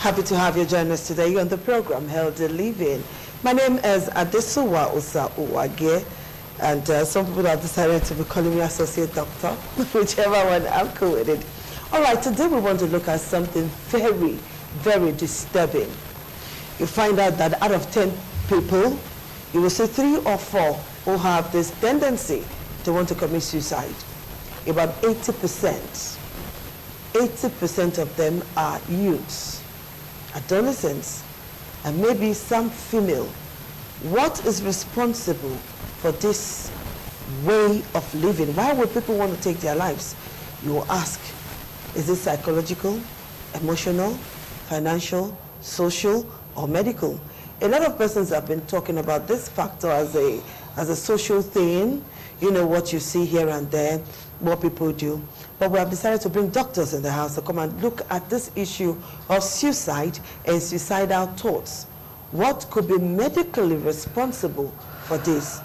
Happy to have you join us today on the program, Healthy Living. My name is Adesuwa Osa Uwage, and some people have decided to be calling me Associate Doctor, whichever one, I'm cool with it. All right, today we want to look at something very, very disturbing. You find out that out of 10 people, you will see 3 or 4 who have this tendency to want to commit suicide. About 80% of them are youths, adolescents, and maybe some female. What is responsible for this way of living? Why would people want to take their lives? You will ask, is it psychological, emotional, financial, social, or medical? A lot of persons have been talking about this factor as a social thing, you know, what you see here and there, what people do. But we have decided to bring doctors in the house to come and look at this issue of suicide and suicidal thoughts. What could be medically responsible for this?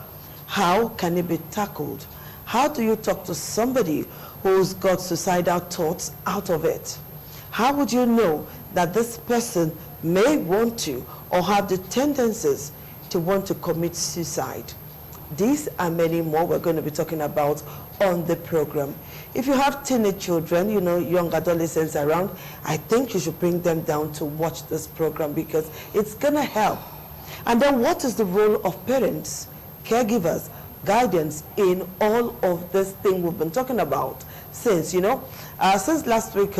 How can it be tackled? How do you talk to somebody who's got suicidal thoughts out of it? How would you know that this person may want to or have the tendencies to want to commit suicide? These and many more we're going to be talking about on the program. If you have teenage children, you know, young adolescents around, I think you should bring them down to watch this program because it's going to help. And then what is the role of parents, caregivers, guidance in all of this thing we've been talking about since, you know, since last week,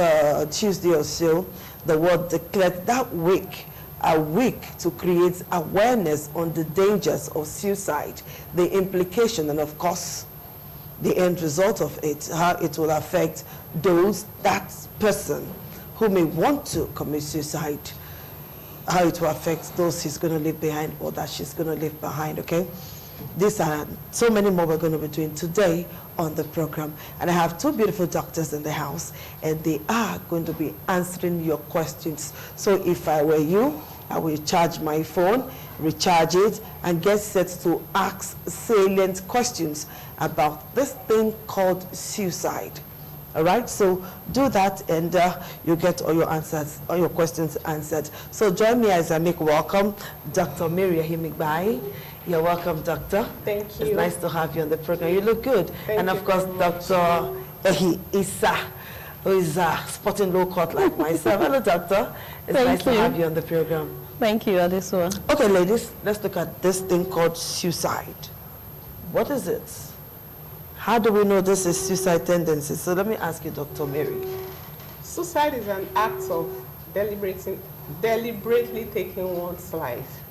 Tuesday or so, the world declared that week a week to create awareness on the dangers of suicide, the implication, and of course, the end result of it, how it will affect that person who may want to commit suicide, how it will affect those he's going to leave behind or that she's going to leave behind, okay? These are so many more we're going to be doing today on the program. And I have 2 beautiful doctors in the house, and they are going to be answering your questions. So if I were you, I will charge my phone, recharge it, and get set to ask salient questions about this thing called suicide. All right, so do that, and you get all your answers, all your questions answered. So join me as I make welcome Dr. Mary Ahimigbai. You're welcome, doctor. Thank you. It's nice to have you on the program. You look good. And of course, Dr. Ehi Issa, who is sporting low cut like myself. Hello, doctor. It's nice to have you on the program. Thank you, Adesuwa. Okay, ladies, let's look at this thing called suicide. What is it? How do we know this is suicide tendency? So let me ask you, Dr. Mary. Suicide is an act of deliberately taking one's life.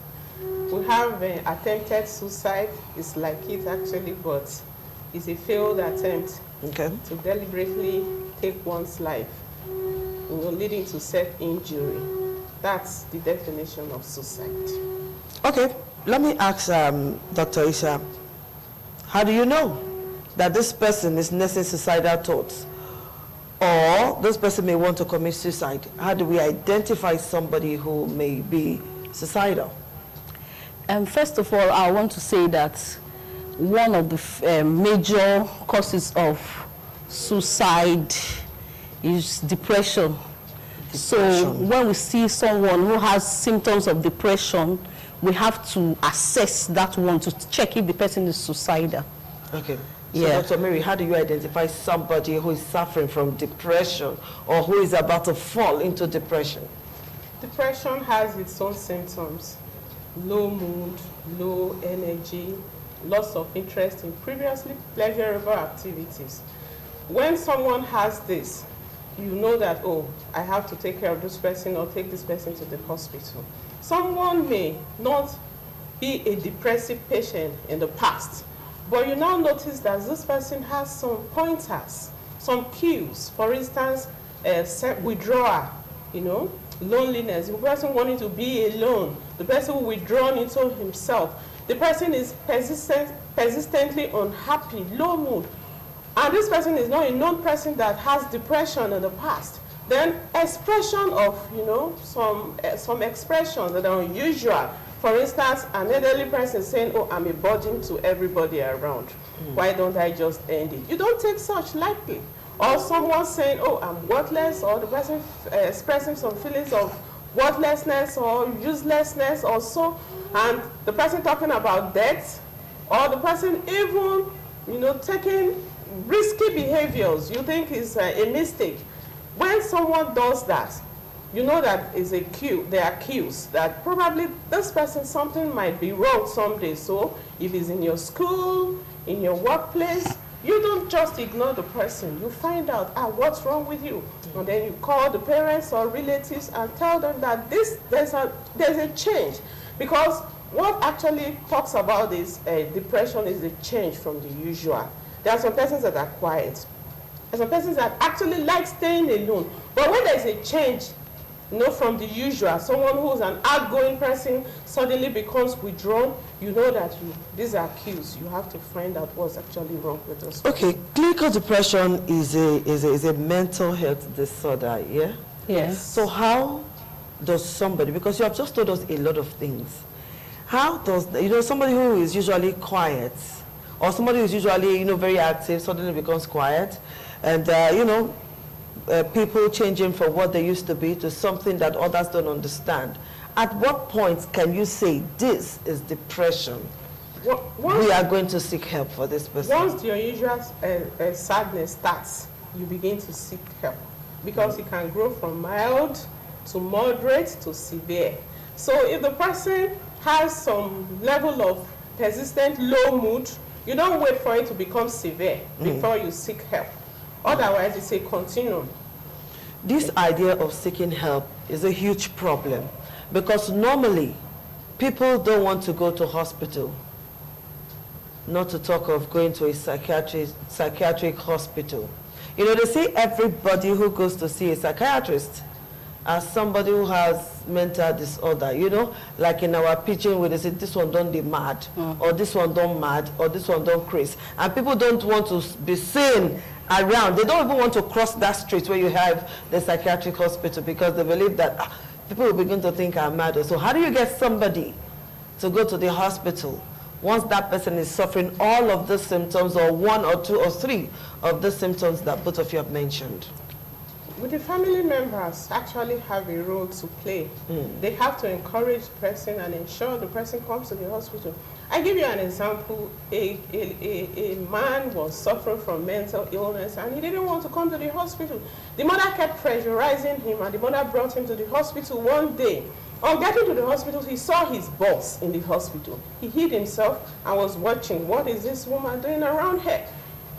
We have attempted suicide. It's like it actually, but it's a failed attempt to deliberately take one's life, leading to self-injury. That's the definition of suicide. Okay, let me ask Dr. Isha, how do you know that this person is nursing suicidal thoughts, or this person may want to commit suicide? How do we identify somebody who may be suicidal? First of all, I want to say that one of the major causes of suicide is depression. So when we see someone who has symptoms of depression, we have to assess that one to check if the person is suicidal. Okay. So Dr. Mary, how do you identify somebody who is suffering from depression or who is about to fall into depression? Depression has its own symptoms. Low mood, low energy, loss of interest in previously pleasurable activities. When someone has this, you know that, oh, I have to take care of this person or take this person to the hospital. Someone may not be a depressive patient in the past, but you now notice that this person has some pointers, some cues. For instance, withdrawal, you know, loneliness, the person wanting to be alone, the person who withdrawn into himself, the person is persistently unhappy, low mood, and this person is not a known person that has depression in the past. Then expression of, you know, some expressions that are unusual. For instance, an elderly person saying, oh, I'm a burden to everybody around. Why don't I just end it? You don't take such lightly. Or someone saying, oh, I'm worthless, or the person expressing some feelings of worthlessness or uselessness or so, and the person talking about death, or the person even, you know, taking risky behaviors you think is a mistake. When someone does that, you know that is a cue, there are cues that probably this person, something might be wrong someday. So if it's in your school, in your workplace, you don't just ignore the person. You find out, what's wrong with you? And then you call the parents or relatives and tell them that there's a change. Because what actually talks about this depression is a change from the usual. There are some persons that are quiet. There are some persons that actually like staying alone. But when there's a change, you know, from the usual, someone who's an outgoing person suddenly becomes withdrawn, you know that these are cues. You have to find out what's actually wrong with us. Okay, clinical depression is a mental health disorder, yeah? Yes. So how does somebody, because you have just told us a lot of things, how does, you know, somebody who is usually quiet, or somebody who is usually, you know, very active suddenly becomes quiet, and, you know, people changing from what they used to be to something that others don't understand. At what point can you say this is depression? We are going to seek help for this person. Once your usual sadness starts, you begin to seek help, because it can grow from mild to moderate to severe. So if the person has some level of persistent low mood, you don't wait for it to become severe before you seek help. Otherwise, it's a continuum. This idea of seeking help is a huge problem, because normally people don't want to go to hospital, not to talk of going to a psychiatric hospital. You know, they say everybody who goes to see a psychiatrist as somebody who has mental disorder, you know, like in our pitching where they say this one don't be mad, or this one don't mad, or this one don't crazy. And people don't want to be seen around. They don't even want to cross that street where you have the psychiatric hospital, because they believe that people will begin to think I'm mad. So how do you get somebody to go to the hospital once that person is suffering all of the symptoms, or one or two or three of the symptoms that both of you have mentioned? With the family members actually have a role to play. They have to encourage the person and ensure the person comes to the hospital. I give you an example. A man was suffering from mental illness and he didn't want to come to the hospital. The mother kept pressurizing him, and the mother brought him to the hospital one day. On getting to the hospital, he saw his boss in the hospital. He hid himself and was watching, what is this woman doing around here?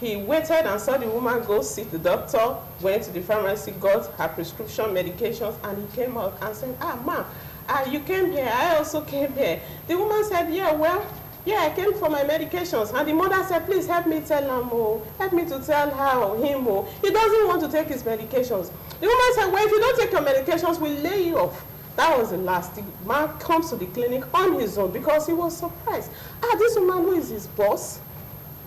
He waited and saw the woman go see the doctor, went to the pharmacy, got her prescription medications, and he came out and said, ma'am, you came here, I also came here. The woman said, yeah, I came for my medications. And the mother said, please help me tell him, help me to tell him, he doesn't want to take his medications. The woman said, well, if you don't take your medications, we'll lay you off. That was the last. The man comes to the clinic on his own because he was surprised. This woman who is his boss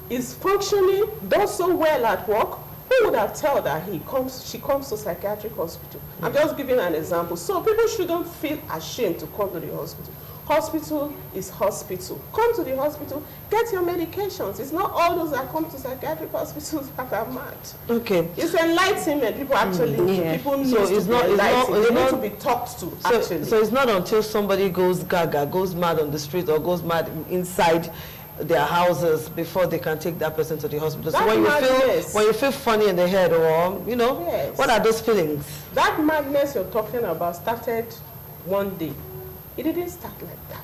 is functioning, does so well at work. Who would have told that she comes to psychiatric hospital? I'm just giving an example. So people shouldn't feel ashamed to come to the hospital. Hospital is hospital. Come to the hospital, get your medications. It's not all those that come to psychiatric hospitals that are mad. Okay. It's enlightenment. People actually need. People need to be enlightened. They need to be talked to, actually. So it's not until somebody goes gaga, goes mad on the street, or goes mad inside their houses before they can take that person to the hospital. So when you feel funny in the head, or, you know, what are those feelings? That madness you're talking about started one day. It didn't start like that.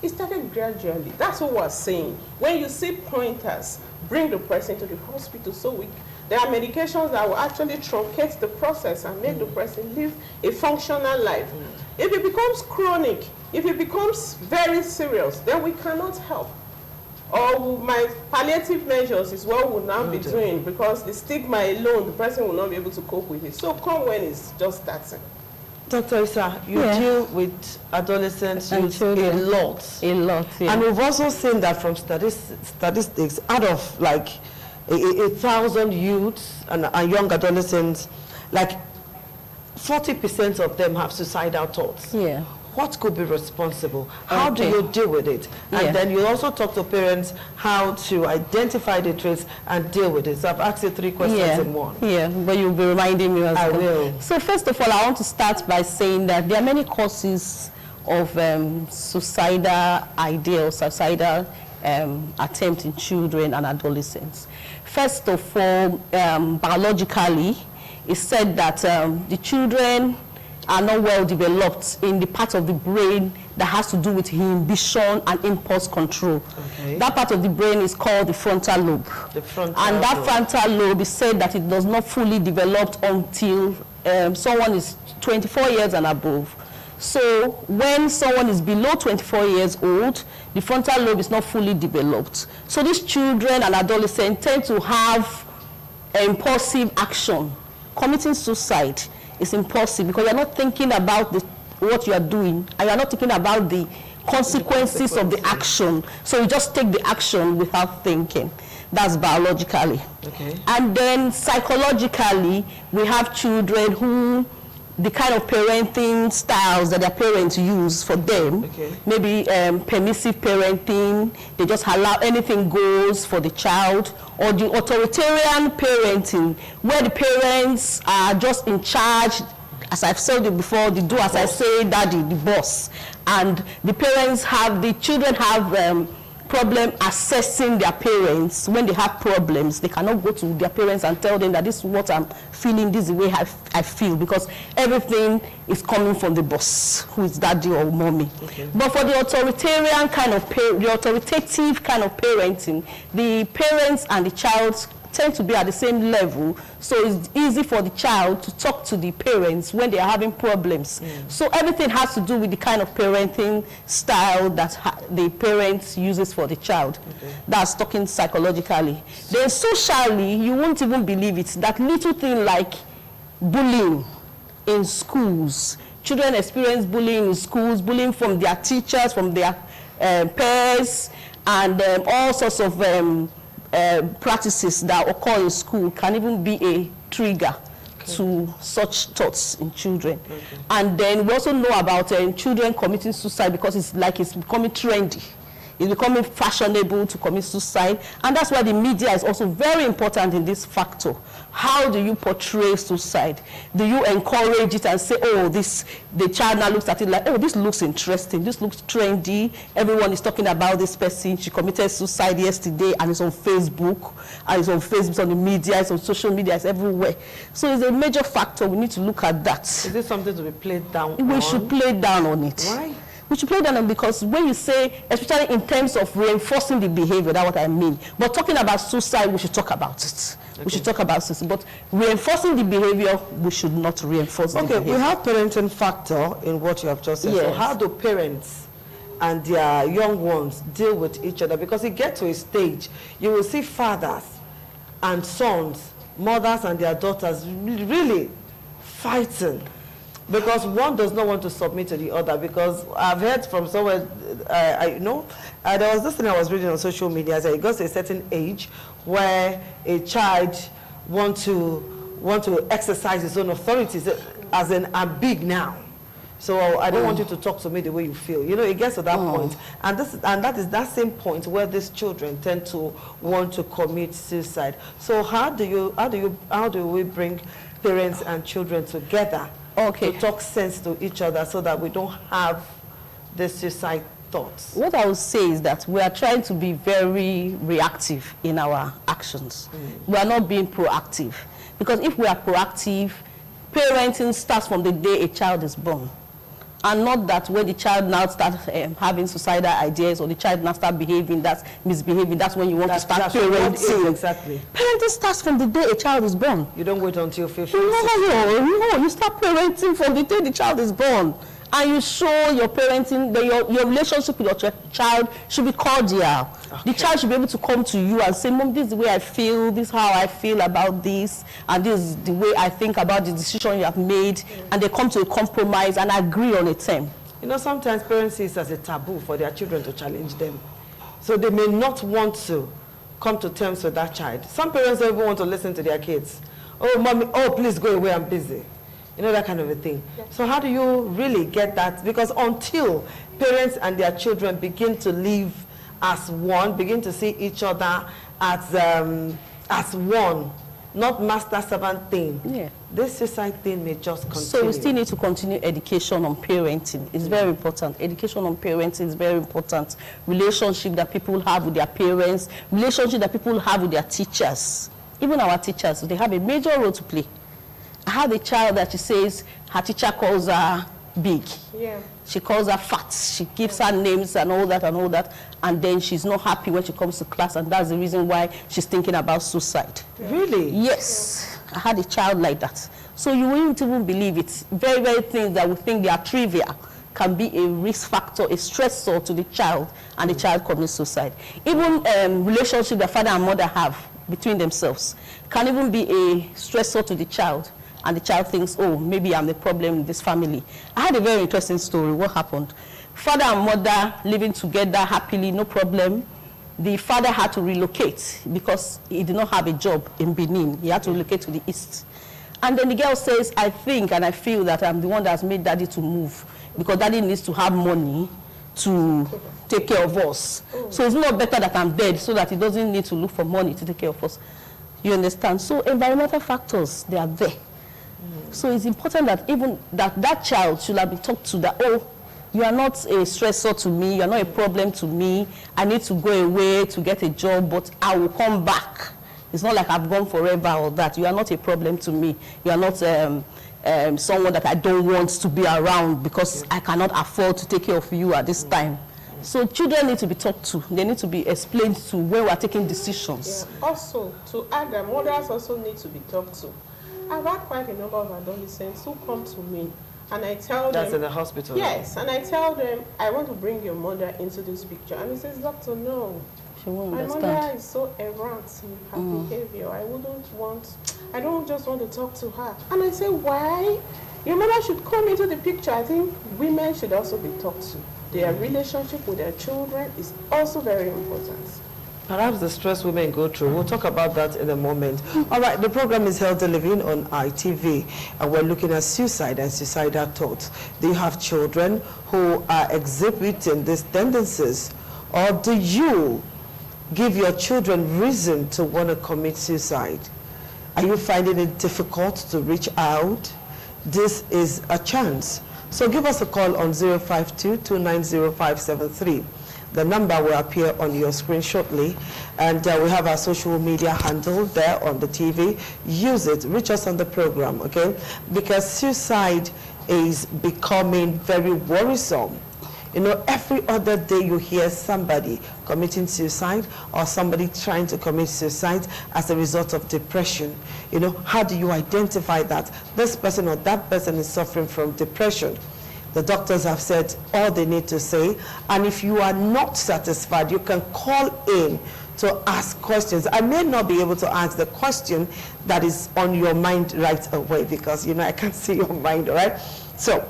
It started gradually. That's what we're saying. When you see pointers, bring the person to the hospital. So there are medications that will actually truncate the process and make the person live a functional life. If it becomes chronic, if it becomes very serious, then we cannot help. Or my palliative measures is what we'll now be doing, because the stigma alone, the person will not be able to cope with it. So come when it's just starting. Dr. Isa, you deal with adolescents youth a lot. A lot, yeah. And we've also seen that from statistics, out of like 1,000 youths and young adolescents, like 40% of them have suicidal thoughts. Yeah. what could be responsible? How do Okay. you deal with it? And Yeah. then you also talk to parents how to identify the traits and deal with it. So I've asked you 3 questions in one. Yeah, but you'll be reminding me as I well. will. So first of all, I want to start by saying that there are many causes of suicidal idea or suicidal attempt in children and adolescents. First of all, biologically, it's said that the children are not well developed in the part of the brain that has to do with inhibition and impulse control. Okay. That part of the brain is called the frontal lobe. The frontal And that lobe. frontal lobe is said that it does not fully develop until someone is 24 years and above. So when someone is below 24 years old, the frontal lobe is not fully developed. So these children and adolescents tend to have impulsive action. Committing suicide is impulsive because you're not thinking about what you are doing, and you're not thinking about the consequences of the action. So you just take the action without thinking. That's biologically. Okay. And then psychologically, we have children who the kind of parenting styles that their parents use for them, Okay. maybe permissive parenting, they just allow anything goes for the child, or the authoritarian parenting, where the parents are just in charge, as I've said it before, they do as I say, daddy, the boss. And the parents have, the children have problem assessing their parents. When they have problems, they cannot go to their parents and tell them that this is what I'm feeling, this is the way I feel, because everything is coming from the boss, who is daddy or mommy. Okay. But for the authoritarian kind of the authoritative kind of parenting, the parents and the child tend to be at the same level, so it's easy for the child to talk to the parents when they are having problems. So everything has to do with the kind of parenting style that the parents uses for the child. Okay. That's talking psychologically. Then socially, you won't even believe it, that little thing like bullying in schools. Children experience bullying in schools, bullying from their teachers, from their peers, and all sorts of practices that occur in school can even be a trigger to such thoughts in children. And then we also know about children committing suicide because it's becoming trendy. It's becoming fashionable to commit suicide, and that's why the media is also very important in this factor. How do you portray suicide? Do you encourage it and say, oh, the child now looks at it like, oh, this looks interesting, this looks trendy, everyone is talking about this person, she committed suicide yesterday, and it's on Facebook, and it's on Facebook, it's on the media, it's on social media, it's everywhere. So it's a major factor. We need to look at that. Is this something to be played down on? We should play down on it. Why? We should play down on, because when you say, especially in terms of reinforcing the behavior, that's what I mean. But talking about suicide, we should talk about it. Okay. We should talk about suicide. But reinforcing the behavior, we should not reinforce the behavior. Okay, we have parenting factor in what you have just said. Yes. So how do parents and their young ones deal with each other? Because you get to a stage, you will see fathers and sons, mothers and their daughters really fighting, because one does not want to submit to the other. Because I've heard from somewhere, there was this thing I was reading on social media, that it goes to a certain age where a child want to exercise his own authority, as in, I'm big now, so I don't want you to talk to me the way you feel. You know, it gets to that point, and that is that same point where these children tend to want to commit suicide. So how do we bring parents and children together? Okay. To talk sense to each other so that we don't have the suicide thoughts? What I would say is that we are trying to be very reactive in our actions. We are not being proactive. Because if we are proactive, parenting starts from the day a child is born. And not that when the child now starts having suicidal ideas, or the child now starts misbehaving, that's when you want to start parenting. Exactly. Parenting starts from the day a child is born. You don't wait until 15. No, you start parenting from the day the child is born. And you show your parenting, your relationship with your child should be cordial. Okay. The child should be able to come to you and say, Mom, this is the way I feel, this is how I feel about this, and this is the way I think about the decision you have made, and they come to a compromise and agree on a term. You know, sometimes parents see it as a taboo for their children to challenge them. So they may not want to come to terms with that child. Some parents don't even want to listen to their kids. Oh, mommy, oh, please go away, I'm busy. You know, that kind of a thing. Yes. So how do you really get that? Because until parents and their children begin to live as one, begin to see each other as one, not master-servant thing, Yeah. this suicide thing may just continue. So we still need to continue education on parenting. It's very important. Education on parenting is very important. Relationship that people have with their parents, relationship that people have with their teachers. Even our teachers, they have a major role to play. I had a child that she says her teacher calls her big. Yeah. She calls her fat. She gives her names and all that, and then she's not happy when she comes to class, and that's the reason why she's thinking about suicide. Really? Yes. I had a child like that. So you wouldn't even believe it. Very, very things that we think they are trivial can be a risk factor, a stressor to the child, and the child commits suicide. Even relationship that father and mother have between themselves can even be a stressor to the child, and the child thinks, oh, maybe I'm the problem in this family. I had a very interesting story. What happened? Father and mother living together happily, no problem. The father had to relocate because he did not have a job in Benin. He had to relocate to the east. And then the girl says, I think and I feel that I'm the one that has made daddy to move, because daddy needs to have money to take care of us. So it's not better that I'm dead so that he doesn't need to look for money to take care of us. You understand? So environmental factors, they are there. So it's important that even that child should have been talked to, that, oh, you are not a stressor to me, you are not a problem to me, I need to go away to get a job, but I will come back. It's not like I've gone forever or that. You are not a problem to me. You are not someone that I don't want to be around because I cannot afford to take care of you at this time. So children need to be talked to. They need to be explained to when we are taking decisions. Yeah. Also, to add that mothers also need to be talked to. I've had quite a number of adolescents who come to me, and I tell them... That's in the hospital? Yes, and I tell them, I want to bring your mother into this picture. And he says, doctor, no. She won't My understand. mother is so errant in her behavior. I don't just want to talk to her. And I say, why? Your mother should come into the picture. I think women should also be talked to. Their relationship with their children is also very important. Perhaps the stress women go through. We'll talk about that in a moment. All right, the program is Healthy Living on ITV, and we're looking at suicide and suicidal thoughts. Do you have children who are exhibiting these tendencies, or do you give your children reason to want to commit suicide? Are you finding it difficult to reach out? This is a chance. So give us a call on 052-290-573. The number will appear on your screen shortly, and we have our social media handle there on the TV. Use it, reach us on the program, okay? Because suicide is becoming very worrisome. You know, every other day you hear somebody committing suicide or somebody trying to commit suicide as a result of depression. You know, how do you identify that this person or that person is suffering from depression? The doctors have said all they need to say, and if you are not satisfied, you can call in to ask questions. I may not be able to answer the question that is on your mind right away because, you know, I can't see your mind, all right? So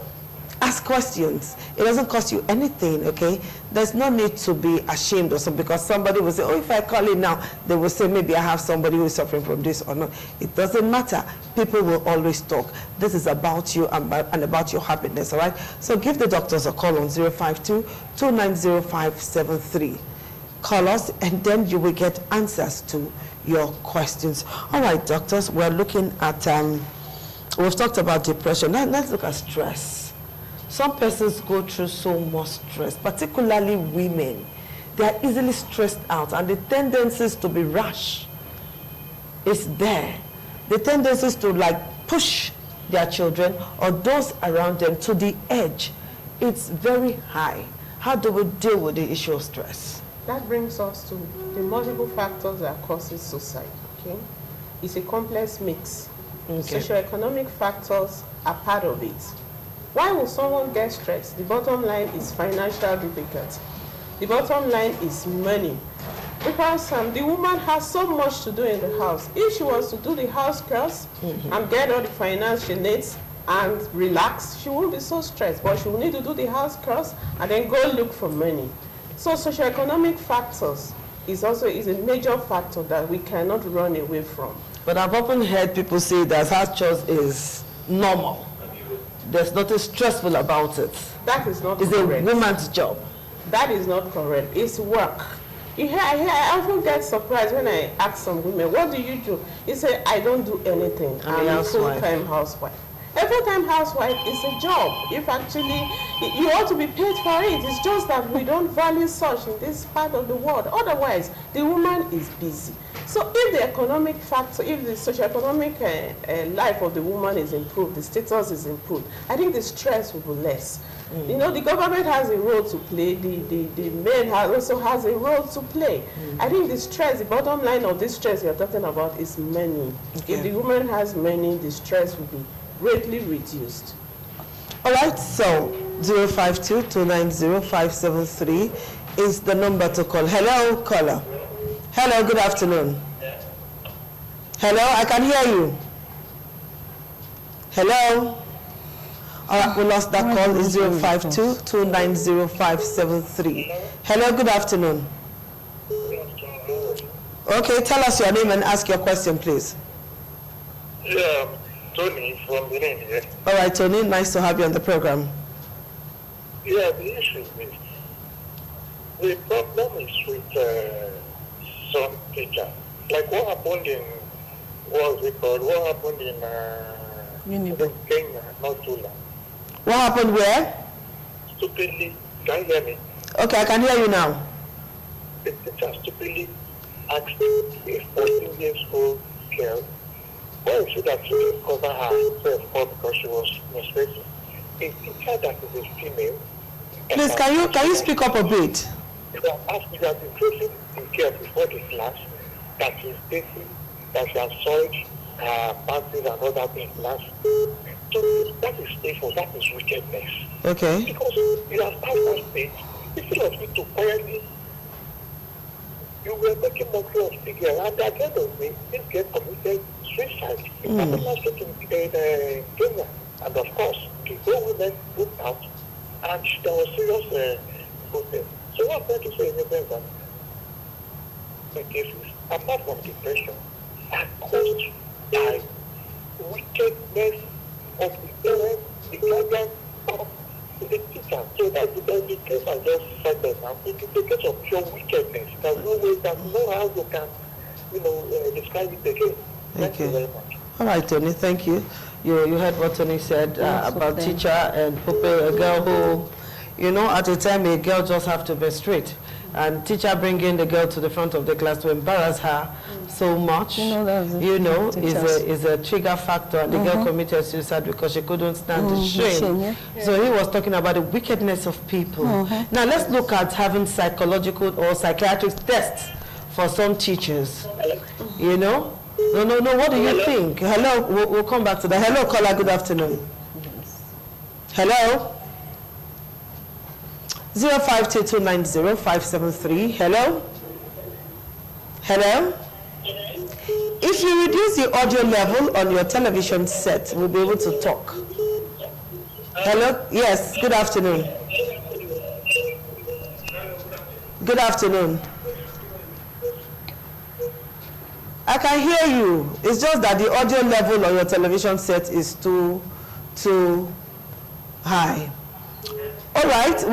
ask questions. It doesn't cost you anything, okay? There's no need to be ashamed or something, because somebody will say, oh, if I call in now, they will say maybe I have somebody who is suffering from this or not. It doesn't matter. People will always talk. This is about you and about your happiness, all right? So give the doctors a call on 052-290-573. Call us, and then you will get answers to your questions. All right, doctors, we're looking at, we've talked about depression. Now let's look at stress. Some persons go through so much stress, particularly women. They are easily stressed out, and the tendencies to be rash is there. The tendencies to like push their children or those around them to the edge, it's very high. How do we deal with the issue of stress? That brings us to the multiple factors that causes suicide, okay? It's a complex mix. Okay. Socioeconomic factors are part of it. Why will someone get stressed? The bottom line is financial difficulty. The bottom line is money. Because the woman has so much to do in the house. If she was to do the house chores and get all the finance she needs and relax, she won't be so stressed. But she will need to do the house chores and then go look for money. So socioeconomic factors is a major factor that we cannot run away from. But I've often heard people say that house chores is normal. there's nothing stressful about it. That is not It's correct. a woman's job. That is not correct. It's work. I often get surprised when I ask some women, what do you do? They say, I don't do anything. I'm a full-time housewife. A full-time housewife is a job. If actually, you ought to be paid for it. It's just that we don't value such in this part of the world. Otherwise, the woman is busy. So if the economic factor, if the socioeconomic life of the woman is improved, the status is improved, I think the stress will be less. You know, the government has a role to play, the men also has a role to play. I think the stress, the bottom line of this stress you're talking about is money. Okay. If the woman has money, the stress will be greatly reduced. All right, so 052-290-573 is the number to call. Hello, caller. Hello, good afternoon. Hello, I can hear you. Hello. All right, we lost that call. It's 052-290-573. Hello, good afternoon. Okay, tell us your name and ask your question, please. Yeah, Tony from Benin here. All right, Tony, nice to have you on the program. Yeah, the issue is the problem is with some teachers. Like what happened in, what happened in Kenya not too long. What happened where? Stupidly, can you hear me? Okay, I can hear you now. The teacher stupidly asked a 14 years old girl, why is it that she didn't cover herself up because she was menstruating? A teacher that is a female. Please, can you speak up a bit? You have asked me that in placing the girl before the class that she's dating, that she has soiled her panties and all that in class. So that is evil, that is wickedness. Okay. Because you have passed that stage, instead of you to quietly, you were making mockery of the girl, and at the end of the day, this girl committed suicide. In particular in Kenya. And of course, the whole women put out, and there was serious protest. So what I'm going to say is that the cases, apart from depression, are caused by wickedness of the parents, the guardians, of the teacher. So that's the case I just said that now. It is a case of pure wickedness. There's no way, there's no how you can, describe it again. Thank you very much. All right, Tony, thank you. You heard what Tony said about teacher and Pope, a girl who, at the time a girl just have to be straight. And teacher bringing the girl to the front of the class to embarrass her so much, is a trigger factor. And the girl committed suicide because she couldn't stand the shame. So he was talking about the wickedness of people. Now let's look at having psychological or psychiatric tests for some teachers. No, what do you think? Hello, we'll come back to that. Hello, caller, good afternoon. Hello? 052-290-573. Hello? Hello? If you reduce the audio level on your television set, we'll be able to talk. Hello? Yes, good afternoon. Good afternoon. I can hear you. It's just that the audio level on your television set is too high. All right,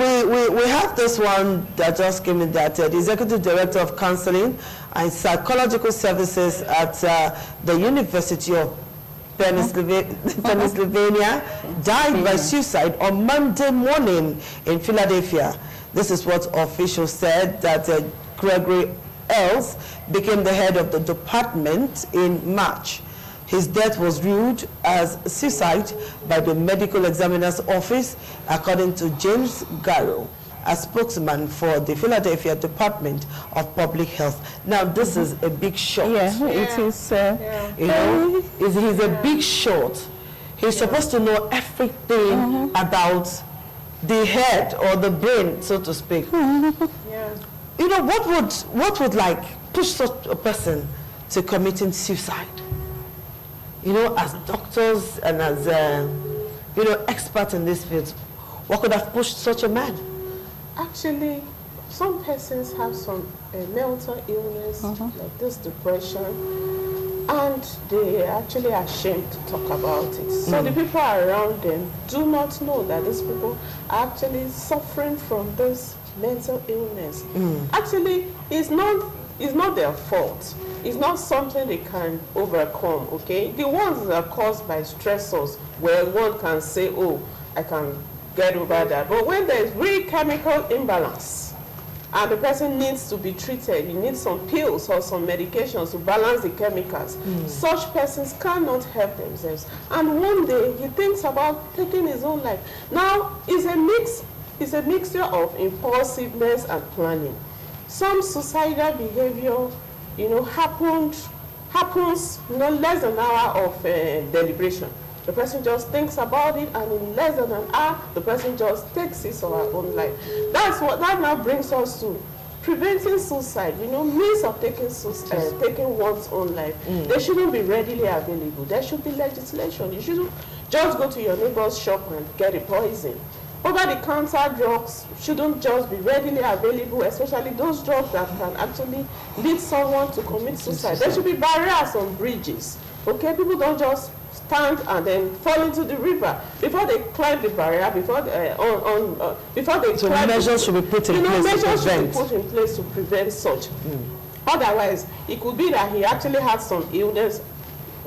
we have this one that just came in that the Executive Director of Counseling and Psychological Services at the University of Pennsylvania died by suicide on Monday morning in Philadelphia. This is what officials said, that Gregory Ells became the head of the department in March. His death was ruled as suicide by the medical examiner's office, according to James Garrow, a spokesman for the Philadelphia Department of Public Health. Now, this is a big shot. Yeah, it is. He's a big shot. He's supposed to know everything about the head or the brain, so to speak. What would like push such a person to committing suicide? As doctors and as, experts in this field, what could have pushed such a man? Actually, some persons have some mental illness, like this depression. and they are actually ashamed to talk about it. So the people around them do not know that these people are actually suffering from this mental illness. Actually, it's not their fault. It's not something they can overcome, okay? The ones that are caused by stressors, where one can say, oh, I can get over that. But when there's real chemical imbalance, and the person needs to be treated, you need some pills or some medications to balance the chemicals. Such persons cannot help themselves. And one day, he thinks about taking his own life. Now, it's a mixture of impulsiveness and planning. Some suicidal behavior, happens, less than an hour of deliberation. The person just thinks about it, and in less than an hour, the person just takes his or her own life. That now brings us to preventing suicide. Means of taking one's own life. They shouldn't be readily available. There should be legislation. You shouldn't just go to your neighbor's shop and get a poison. Over-the-counter drugs shouldn't just be readily available, especially those drugs that can actually lead someone to commit suicide. There should be barriers on bridges. Okay, people don't just stand and then fall into the river before they climb the barrier. So measures should be put in place. Measures should be put in place to prevent such. Otherwise, it could be that he actually had some illness.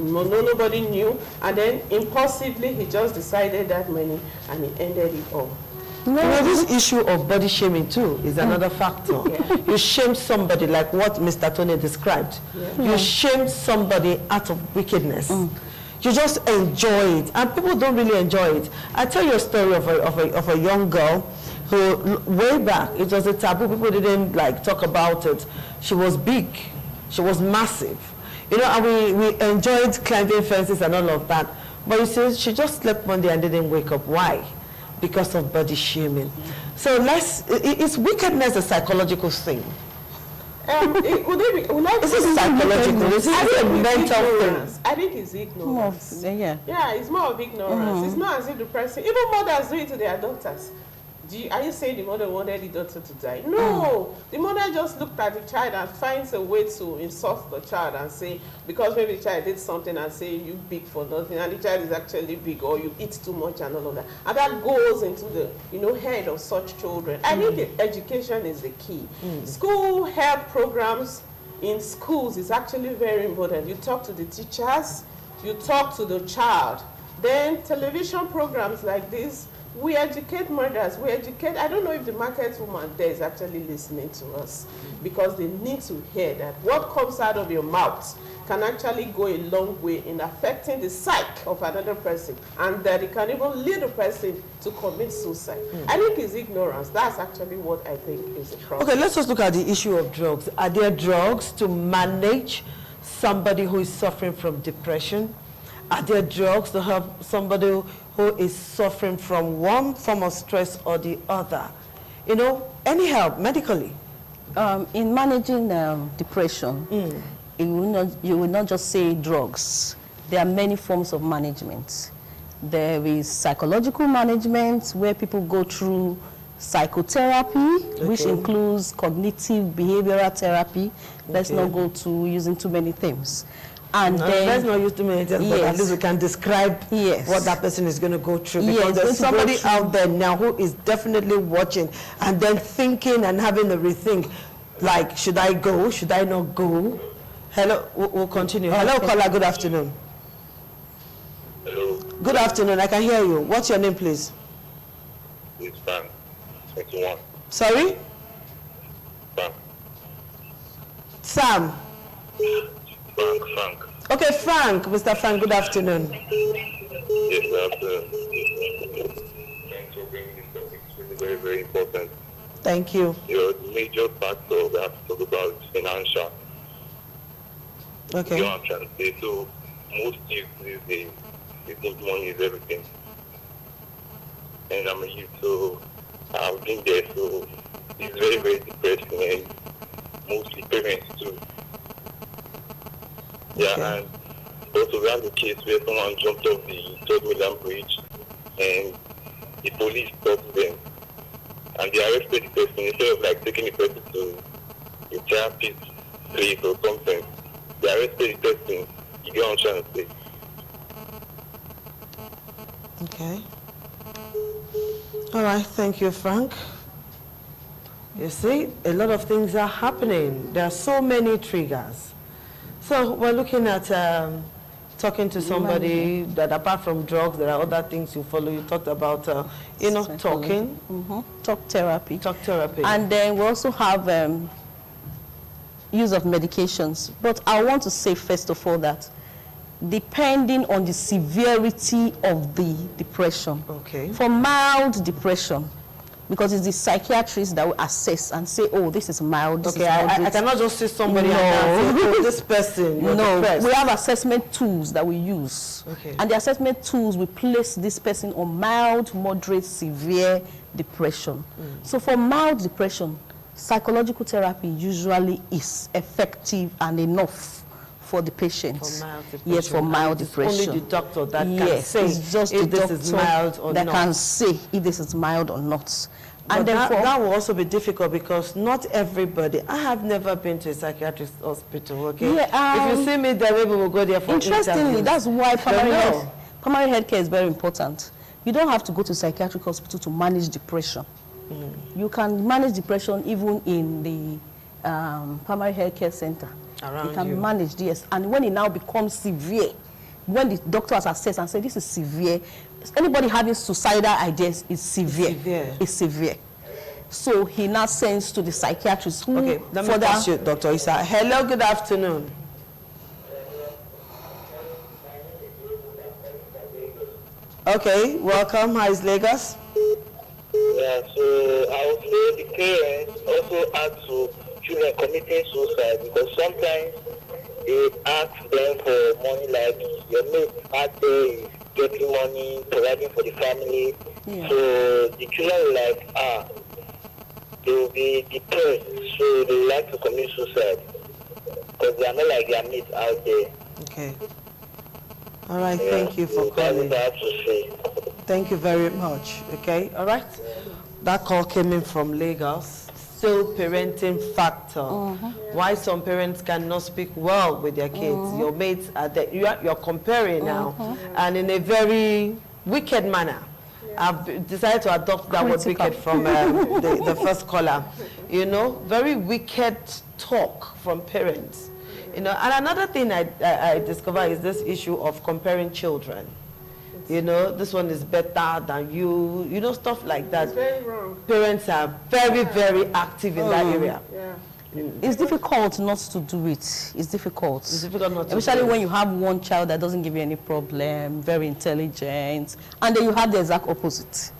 Nobody knew, and then impulsively he just decided that money and he ended it all. This issue of body shaming too is another factor. You shame somebody like what Mr. Tony described. You shame somebody out of wickedness. You just enjoy it, and people don't really enjoy it. I tell you a story of a young girl who, way back, it was a taboo. People didn't talk about it. She was big. She was massive. And we enjoyed climbing fences and all of that. But you see, she just slept one day and didn't wake up. Why? Because of body shaming. So is wickedness a psychological thing? Is it psychological? Is it a mental thing? I think it's ignorance. It's more of ignorance. It's not as if the person, even mothers do it to their daughters. Are you saying the mother wanted the daughter to die? No. The mother just looked at the child and finds a way to insult the child and say, because maybe the child did something and say, you big for nothing, and the child is actually big, or you eat too much and all of that. And that goes into the head of such children. I think education is the key. School health programs in schools is actually very important. You talk to the teachers, you talk to the child. Then television programs like this, we educate mothers, I don't know if the market woman there is actually listening to us, because they need to hear that what comes out of your mouth can actually go a long way in affecting the psyche of another person, and that it can even lead a person to commit suicide. I think it's ignorance. That's actually what I think is the problem. Okay, let's just look at the issue of drugs. Are there drugs to manage somebody who is suffering from depression? Are there drugs to help somebody who is suffering from one form of stress or the other? Any help medically? In managing depression, you will not just say drugs. There are many forms of management. There is psychological management, where people go through psychotherapy, which includes cognitive behavioral therapy. Let's not go to using too many things. And then, let's not use too many things, but at least we can describe what that person is going to go through. Because there's somebody out there now who is definitely watching and then thinking and having a rethink, like, should I go? Should I not go? Hello, we'll continue. Hello, caller, good afternoon. Hello. Good afternoon, I can hear you. What's your name, please? It's Frank, 21. Sorry? Frank. Sam? Frank. Okay, Frank. Mr. Frank, good afternoon. Yes, good afternoon. Thanks for bringing this topic. It's really very, very important. Thank you. The major factor we have to talk about is financial. Okay. You know what I'm trying to say? So, most youth these days, they think money is everything. And I'm a youth, so I've been there, so it's very, very depressing, and mostly parents too. Yeah, and also we have the case where someone jumped off the Third Milan Bridge and the police stopped them and they arrested the person. Instead of taking the person to a therapist place or something, they arrested the person Okay. All right, thank you, Frank. You see, a lot of things are happening. There are so many triggers. So we're looking at talking to somebody that apart from drugs, there are other things you follow. You talked about, talking. Talk therapy. Talk therapy. And then we also have use of medications. But I want to say, first of all, that depending on the severity of the depression. Okay. For mild depression, because it's the psychiatrist that will assess and say, oh, this is mild, this is moderate. I cannot just see somebody and say, oh, this person, you're depressed. We have assessment tools that we use. Okay. And the assessment tools, we place this person on mild, moderate, severe depression. So for mild depression, psychological therapy usually is effective and enough for the patient. For mild depression. Yes, for mild depression. Only the doctor that can say it's just if the this doctor is mild or that not. can say if this is mild or not. But And therefore, that will also be difficult because not everybody. I have never been to a psychiatrist hospital. Okay. Yeah, if you see me there, maybe we'll go there for interestingly, interviews. that's why primary no. health care is very important. You don't have to go to psychiatric hospital to manage depression. You can manage depression even in the primary health care center. Around you can you. manage this, and when it now becomes severe, when the doctor has assessed and said this is severe, anybody having suicidal ideas is severe. It's severe. So he now sends to the psychiatrist. Who Okay, let me pass you, Dr. Isa. Hello, good afternoon. Okay, welcome. How is Lagos? Yeah, so I would say the parents also add to children committing suicide because sometimes they ask them for money, like your mate out there is getting money, providing for the family. Yeah. So the children will like, they will be depressed, so they will like to commit suicide because they are not like their mates out there. Okay. All right, Yeah, thank you for so that's calling. what I have to say. Thank you very much. Okay, all right. That call came in from Lagos. Still parenting factor. Why some parents cannot speak well with their kids. Your mates are there. You're comparing now, and in a very wicked manner. I've decided to adopt that word wicked from the first caller. You know, very wicked talk from parents. You know, and another thing I discovered is this issue of comparing children. You know, this one is better than you. You know, stuff like that. It's very wrong. Parents are very, very active in that area. Yeah. It's difficult not to do it. It's difficult. It's difficult not to Especially do it. when you have one child that doesn't give you any problem, very intelligent, and then you have the exact opposite.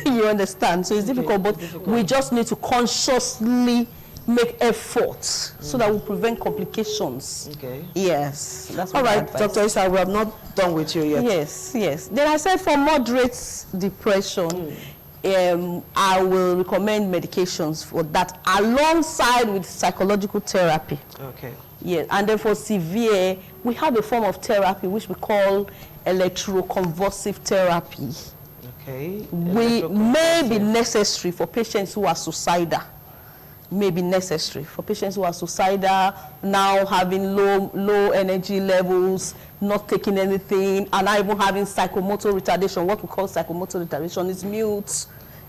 You understand? So it's difficult, but we just need to consciously make efforts so that we prevent complications. Okay. Yes. That's All my right, advice. Dr. Isa, we have not done with you yet. Yes, yes. Then I said for moderate depression, I will recommend medications for that alongside with psychological therapy. Okay. Yes, and then for severe, we have a form of therapy which we call electroconvulsive therapy. Okay. We may be necessary for patients who are suicidal. May be necessary for patients who are suicidal, now having low energy levels, not taking anything, and not even having psychomotor retardation. What we call psychomotor retardation is mute,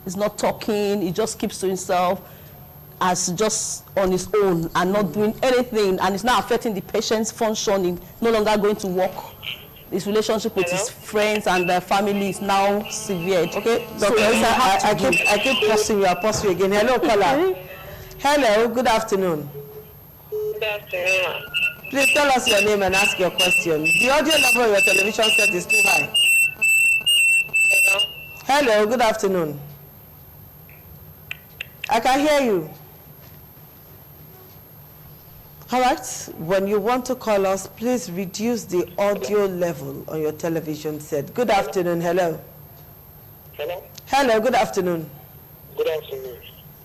is not talking, he just keeps to himself as just on his own and not doing anything, and it's now affecting the patient's functioning, no longer going to work. His relationship with his friends and their family is now severed. Okay, Dr. Isa, I keep pausing you. I'll pause you again. Hello, caller. Hello, good afternoon. Good afternoon. Please tell us your name and ask your question. The audio level of your television set is too high. Hello. Hello, good afternoon. I can hear you. All right, when you want to call us, please reduce the audio level on your television set. Good afternoon, hello. Hello. Hello, good afternoon. Good afternoon.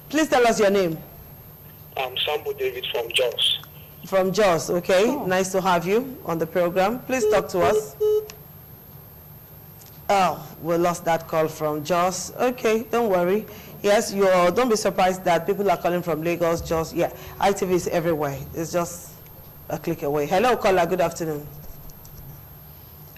Please tell us your name. I'm Sambo David from Jos. From Jos, okay. Nice to have you on the program. Please talk to us. Oh, we lost that call from Jos. Okay, don't worry. Yes, don't be surprised that people are calling from Lagos, Jos. Yeah, ITV is everywhere. It's just a click away. Hello, caller. Good afternoon.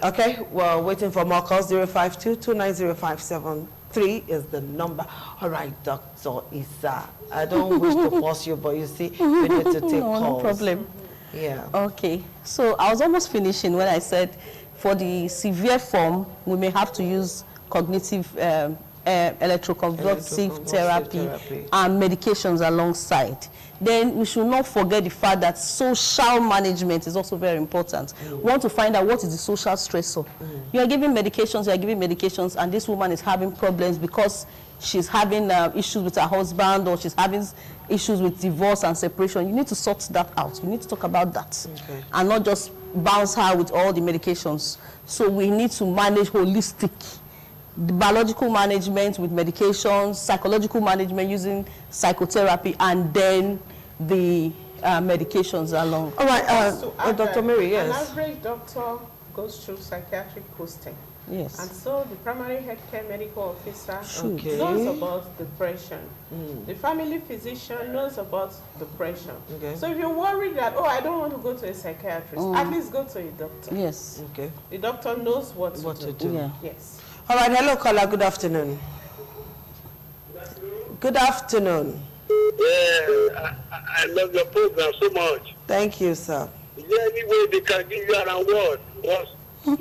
Okay, well, waiting for more calls. 052-290-573 is the number. All right, Dr. Isa. I don't wish to force you, but you see, we need to take calls. No problem. Yeah. Okay, so I was almost finishing when I said for the severe form, we may have to use cognitive electroconvulsive therapy and medications alongside. Then we should not forget the fact that social management is also very important. We want to find out what is the social stressor. You are giving medications, and this woman is having problems because she's having issues with her husband, or she's having issues with divorce and separation. You need to sort that out. You need to talk about that, and not just bounce her with all the medications. So we need to manage holistic. The biological management with medications, psychological management using psychotherapy, and then the medications along. All right, Dr. Mary, yes. An average doctor goes through psychiatric posting. Yes. And so the primary healthcare medical officer knows about depression. The family physician knows about depression. So if you're worried that, oh, I don't want to go to a psychiatrist, at least go to a doctor. Yes. Okay. The doctor knows what to do. Yeah. Yes. All right, hello, caller. Good afternoon. Good afternoon. Yeah, I love your program so much. Thank you, sir. Is there any way they can give you an award? What's the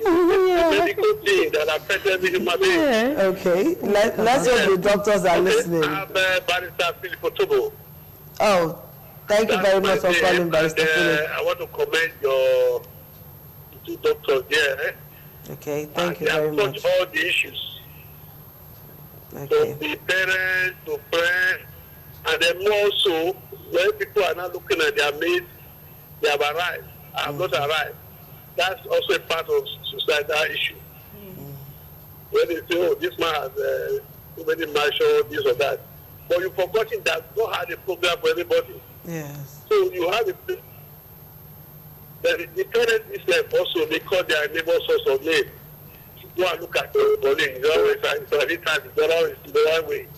medical thing that affected me in my being? Okay, let's hope the doctors are listening. I'm Barrister Philip Otobo. Oh, thank you very much for calling, Barrister Philip. I want to commend your two doctors there. Okay, thank you very much. They have all the issues. Okay. To the parents, to friends, and then more so, when people are not looking at their mates, they have arrived. I have not arrived. That's also a part of suicidal issue. When they say, oh, this man has too many mansions, this or that. But you've forgotten that God had a program for everybody. Yes. So you have a the parents itself also, they call their neighbors source of name. Go and look at your colleagues. It's always the right way.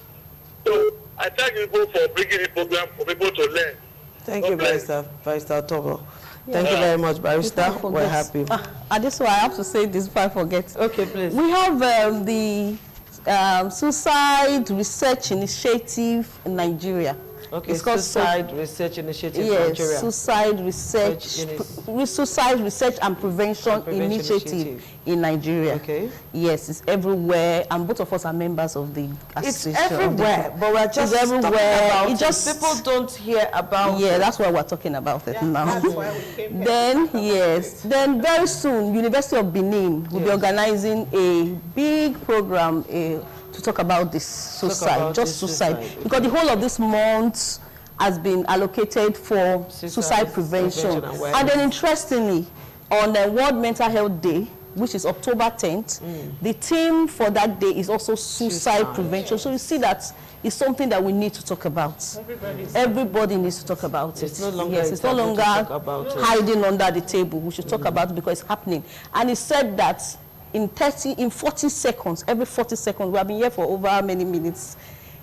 So I thank you for bringing the program for people to learn. Thank you, Barrister Otobo. Thank you very much, Barrister. We're happy. And this is why I have to say this before I forget. Okay, please. We have the Suicide Research Initiative in Nigeria. Okay, it's called Suicide Research Initiative in Nigeria. Suicide Research and Prevention Initiative in Nigeria. Okay. Yes, it's everywhere, and both of us are members of the association. It's everywhere, but we're just everywhere. About it. People don't hear about it. Yeah, that's why we're talking about it now. That's why we came here. Then very soon, University of Benin will be organizing a big program to talk about this suicide, suicide. Because the whole of this month has been allocated for suicide prevention. And then interestingly, on the World Mental Health Day, which is October 10th, the theme for that day is also suicide prevention. So you see that it's something that we need to talk about. Everybody needs to talk about it. It's no longer, it's no longer hiding under the table. We should talk about it because it's happening. And it said that in 40 seconds, every 40 seconds, we have been here for over how many minutes,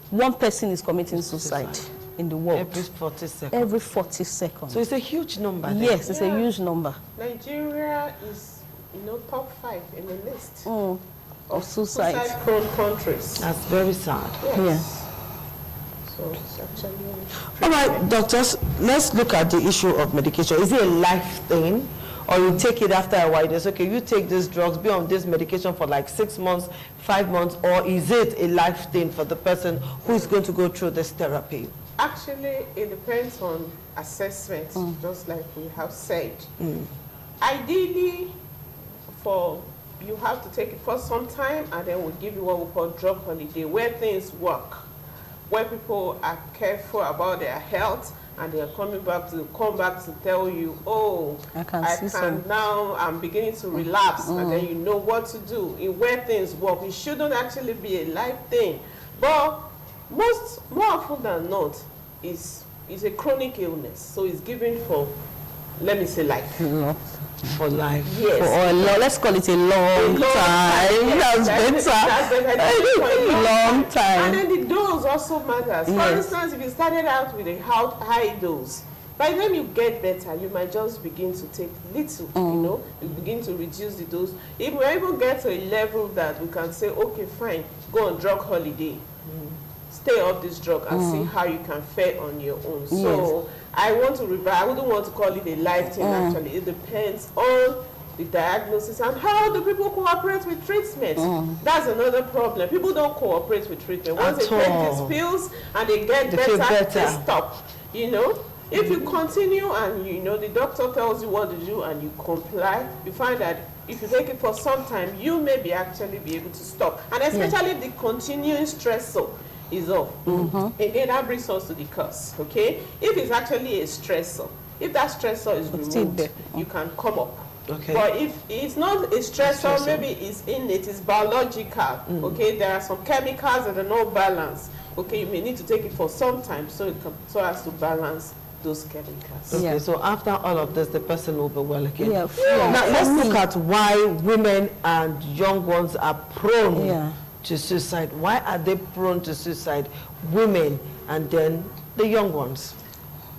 one person is committing suicide in the world. Every 40 seconds. Every 40 seconds. So it's a huge number. Yes, it's a huge number. Nigeria is, top 5 in the list of suicide-prone countries. That's very sad. Yes. So it's actually... All right, doctors, let's look at the issue of medication. Is it a life thing? Or you take it after a while, it's okay, you take these drugs, be on this medication for like 6 months, 5 months, or is it a life thing for the person who is going to go through this therapy? Actually, it depends on assessment, just like we have said. Ideally, you have to take it for some time, and then we'll give you what we call drug holiday, where things work, where people are careful about their health, and they are come back to tell you, oh, I can now, I'm beginning to relapse, and then you know what to do. In where things work, it shouldn't actually be a life thing. But more often than not, is a chronic illness. So it's given for, let me say, life. For life. Yes. Let's call it a long time. That's better. Long time. And then the dose also matters. For instance, if you started out with a high dose, By the time you get better, you might just begin to take little, you know, you begin to reduce the dose. If we even get to a level that we can say, okay, fine, go on drug holiday, stay off this drug and see how you can fare on your own. So I want to revise, I wouldn't want to call it a life thing actually. It depends on the diagnosis and how do people cooperate with treatment. That's another problem. People don't cooperate with treatment. Once they take these pills and they get better, they stop, you know. If you continue and, you know, the doctor tells you what to do and you comply, you find that if you take it for some time, you may be actually be able to stop. And especially if the continuing stressor is off. Again, that brings us to the cause, okay? If it's actually a stressor, if that stressor is removed, you can come up. Okay. But if it's not a stressor, maybe it's innate, it's biological, okay? There are some chemicals that are not balanced. Okay, you may need to take it for some time so as to balance those chemicals. Okay, so after all of this, the person will be well again. Now, let's look at why women and young ones are prone to suicide. Why are they prone to suicide? Women and then the young ones.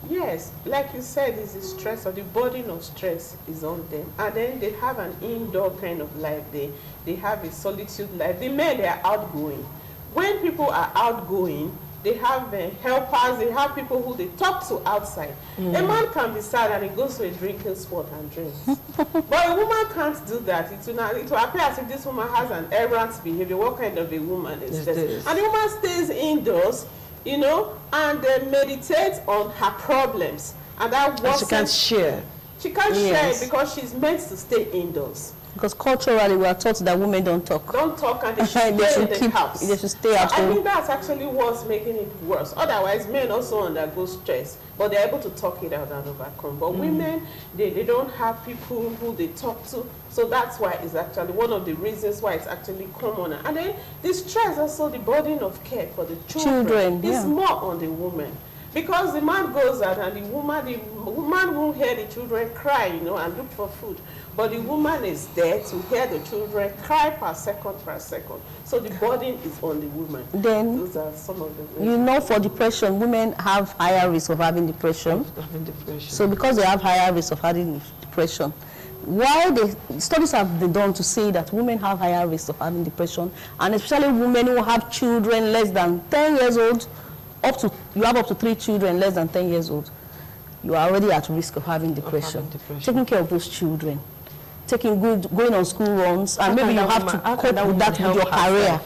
Yes, like you said, it's the stress or the burden of stress is on them. And then they have an indoor kind of life. They have a solitude life. The men, they are outgoing. When people are outgoing, they have helpers, they have people who they talk to outside. A man can be sad and he goes to a drinking spot and drinks. But a woman can't do that. It will appear as if this woman has an errant behavior. What kind of a woman is this? And the woman stays indoors, you know, and meditates on her problems. And that she can't share. She can't share it because she's meant to stay indoors. Because culturally, we are taught that women don't talk. Don't talk, and they should stay in the house. They should stay at home. I think that's actually what's making it worse. Otherwise, men also undergo stress, but they're able to talk it out and overcome. But women, they don't have people who they talk to, so that's why it's actually one of the reasons why it's actually common. And then the stress, also the burden of care for the children is more on the woman. Because the man goes out and the woman won't hear the children cry, you know, and look for food. But the woman is there to hear the children cry per second. So the burden is on the woman. Then, those are some of the reasons. You know, for depression, women have higher risk of having depression. So because they have higher risk of having depression, while the studies have been done to say that women have higher risk of having depression, and especially women who have children less than 10 years old, you have up to 3 children less than 10 years old, you are already at risk of having depression. Taking care of those children, going on school runs, and maybe you have to cope with that with your career.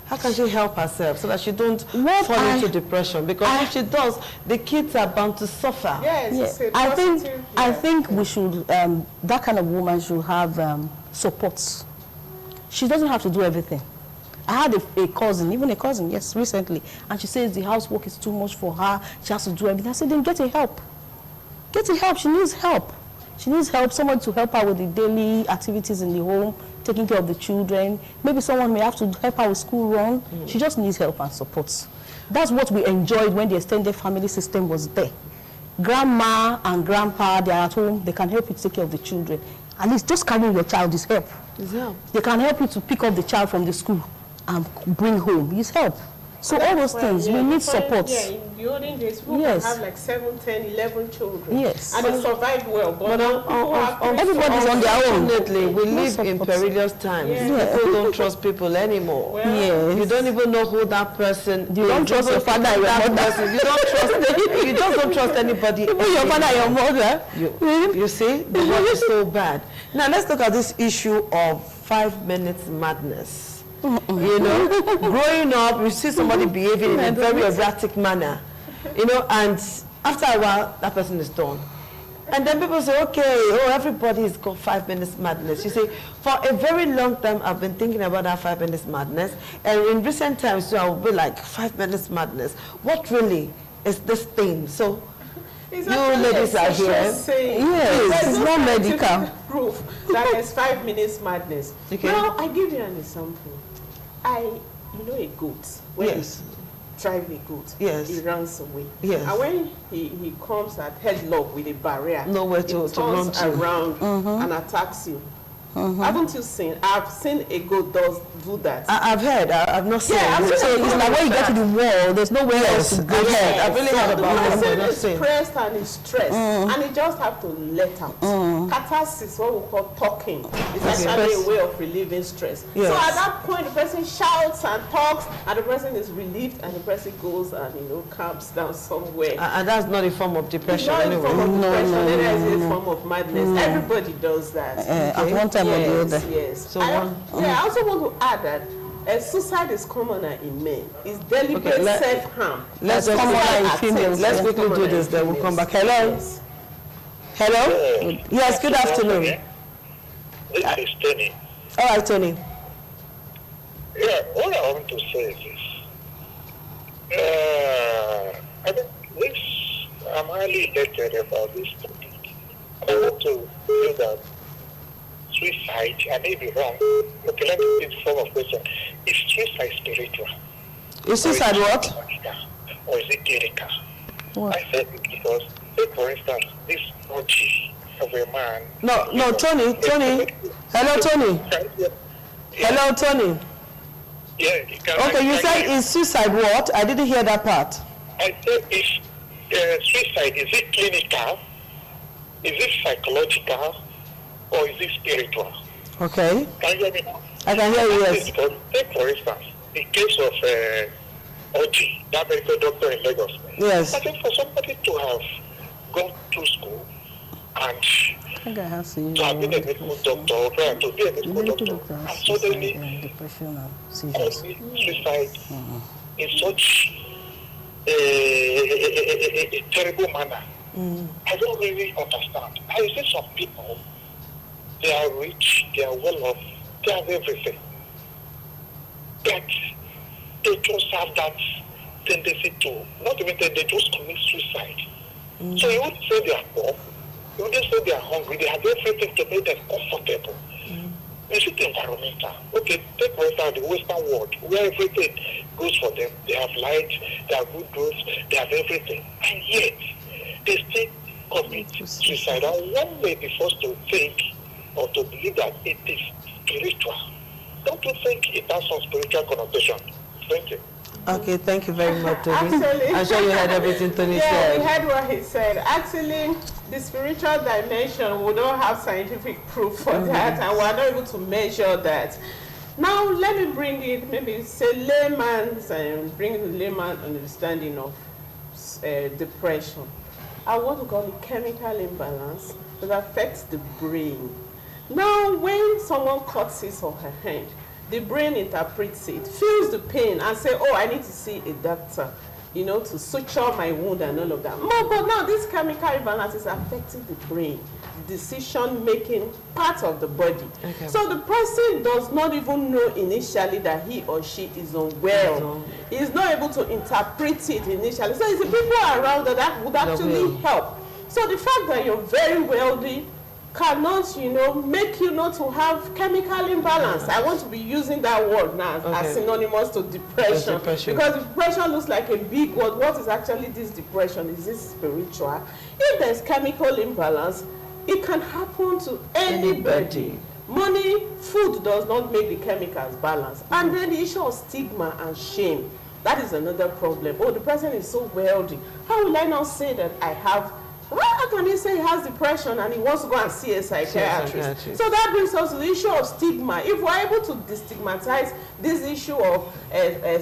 How can she help herself so that she don't fall into depression? Because if she does, the kids are bound to suffer. Yes. I think we should, that kind of woman should have supports. She doesn't have to do everything. I had a cousin, yes, recently, and she says the housework is too much for her. She has to do everything. I said, then get a help. Get a help. She needs help. She needs help, someone to help her with the daily activities in the home, taking care of the children. Maybe someone may have to help her with school run. She just needs help and support. That's what we enjoyed when the extended family system was there. Grandma and grandpa, they are at home. They can help you to take care of the children. At least just carrying your child is help. They can help you to pick up the child from the school and bring home. It's help. So all those things, we need support. In the olden days, people can have like 7, 10, 11 children. Yes. And they survive well. But everybody's on their own. Unfortunately, we live in perilous times. People don't trust people anymore. You don't even know who that person is. You don't trust your father and your mother. You don't trust you just don't trust anybody. Even your father and your mother. You see, the world is so bad. Now let's look at this issue of 5 minutes madness. You know, growing up, you see somebody behaving in a very erratic manner, you know, and after a while, that person is done. And then people say, okay, everybody's got 5 minutes madness. You see, for a very long time, I've been thinking about that 5 minutes madness. And in recent times, so I will be like, 5 minutes madness. What really is this thing? So, you ladies are here. Yes, it's not medical proof that there's 5 minutes madness. Okay. Now, I give you an example. You know a goat. When you drive a goat, he runs away. And when he comes at headlock with a barrier, nowhere to run around and attacks you. Haven't you seen? I've seen a goat do that. I've heard. I've not seen. Yeah, I've it. seen So it's like when you get to the wall, there's nowhere else to go. I've heard. I've really heard about The it. person I've not is seen. pressed and is stressed, and he just have to let out. Catharsis, what we call talking, is actually a way of relieving stress. Yes. So at that point, the person shouts and talks, and the person is relieved, and the person goes and calms down somewhere. And that's not a form of depression It's not anyway. a form of depression, it is a form of madness. Everybody does that. At one time or the other. Yes. So I also want to add that suicide is commoner in men. It's deliberate self-harm. Let's That's common in females. Let's quickly do this, then we'll come back. Hello? Yes. Hello? Yes, good afternoon. This is Tony. All right, Tony. Yeah, what I want to say is this. I think I'm highly elated about this topic. I want to say that suicide, I may be wrong. Okay, let me take the form of question. Is suicide spiritual? Is suicide what? Or is it clinical? What? I said it because, take for instance, this orgy of a man. No, Tony. Hello, Tony. Hello, Tony. Yeah, Okay, you said is suicide what? I didn't hear that part. I said if suicide, is it clinical? Is it psychological? Or is it spiritual? Okay. Can you hear me now? I can hear you, yes. Because, take for instance, the case of Oji, that medical doctor in Lagos. Yes. I think for somebody to have gone to school and I think I have seen to have been a medical doctor, or to be a medical doctor, and suddenly depression and seizures. commit suicide in such a terrible manner. I don't really understand. I see some people, they are rich, they are well off, they have everything. But they just have that tendency to, not even that, they just commit suicide. So you wouldn't say they are poor, you wouldn't say they are hungry, they have everything to make them comfortable. Is it environmental? Okay, take for instance the Western world, where everything goes for them. They have light, they have good roads, they have everything. And yet, they still commit suicide. And one may be forced to think or to believe that it is spiritual. Don't you think it has some spiritual connotation? Thank you. Okay, thank you very much, Tony. Actually, I'm sure you heard everything Tony yeah, said. we heard what he said. Actually, the spiritual dimension, we don't have scientific proof for that, and we're not able to measure that. Now, let me bring it, maybe say layman's, and bring the layman understanding of depression. I want to call it chemical imbalance that affects the brain. Now, when someone cuts his or her hand, the brain interprets it, feels the pain, and say, oh, I need to see a doctor, to suture my wound and all of that. No, but now this chemical imbalance is affecting the brain, decision-making part of the body. Okay. So the person does not even know initially that he or she is unwell. He is not able to interpret it initially. So it's the people around that would actually help. So the fact that you're very wealthy cannot, make you not to have chemical imbalance. I want to be using that word now as synonymous to depression. Because depression looks like a big word. What is actually this depression? Is this spiritual? If there's chemical imbalance, it can happen to anybody. Money, food does not make the chemicals balance. And then the issue of stigma and shame. That is another problem. Oh, the person is so wealthy. How will I now say that I have? How can he say he has depression and he wants to go and see a psychiatrist? So that brings us to the issue of stigma. If we're able to destigmatize this issue of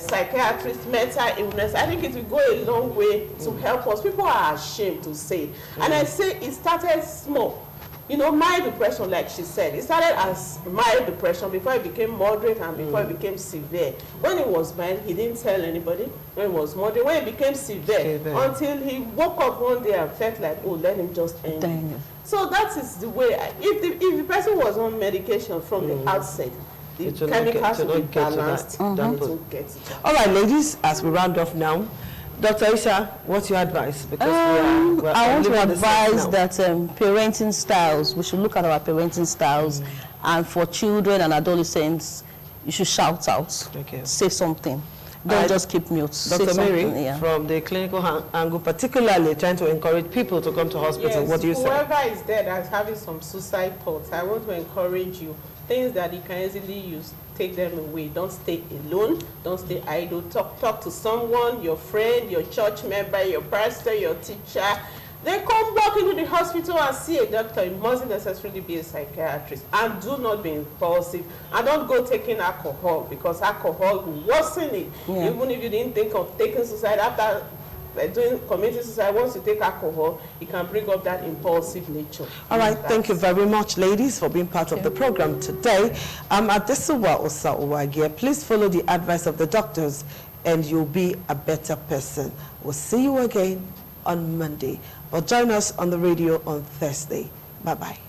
psychiatrist, mental illness, I think it will go a long way to help us. People are ashamed to say. And I say it started small. Mild depression, like she said, it started as mild depression before it became moderate and before it became severe. When it was mild, he didn't tell anybody. When it was moderate, when it became severe, until he woke up one day and felt like, oh, let him just end it. So that is the way. If the person was on medication from the outset, the chemicals will be balanced. All right, ladies, as we round off now, Dr. Isha, what's your advice? Because I want to advise that parenting styles, we should look at our parenting styles, and for children and adolescents, you should shout out, say something. Don't just keep mute. Say Dr. Mary, something, yeah. from the clinical angle, particularly trying to encourage people to come to hospital, Yes, what do you say? whoever is there that's having some suicide thoughts, I want to encourage you. Things that you can easily use, take them away. Don't stay alone. Don't stay idle. Talk to someone, your friend, your church member, your pastor, your teacher. Then come back into the hospital and see a doctor. It mustn't necessarily be a psychiatrist. And do not be impulsive. And don't go taking alcohol, because alcohol will worsen it. Yeah. Even if you didn't think of taking suicide after committing suicide, once you take alcohol, it can bring up that impulsive nature. All right, thank you very much, ladies, for being part of the program today. Adesuwa Osa Owagie, please follow the advice of the doctors and you'll be a better person. We'll see you again on Monday. But join us on the radio on Thursday. Bye-bye.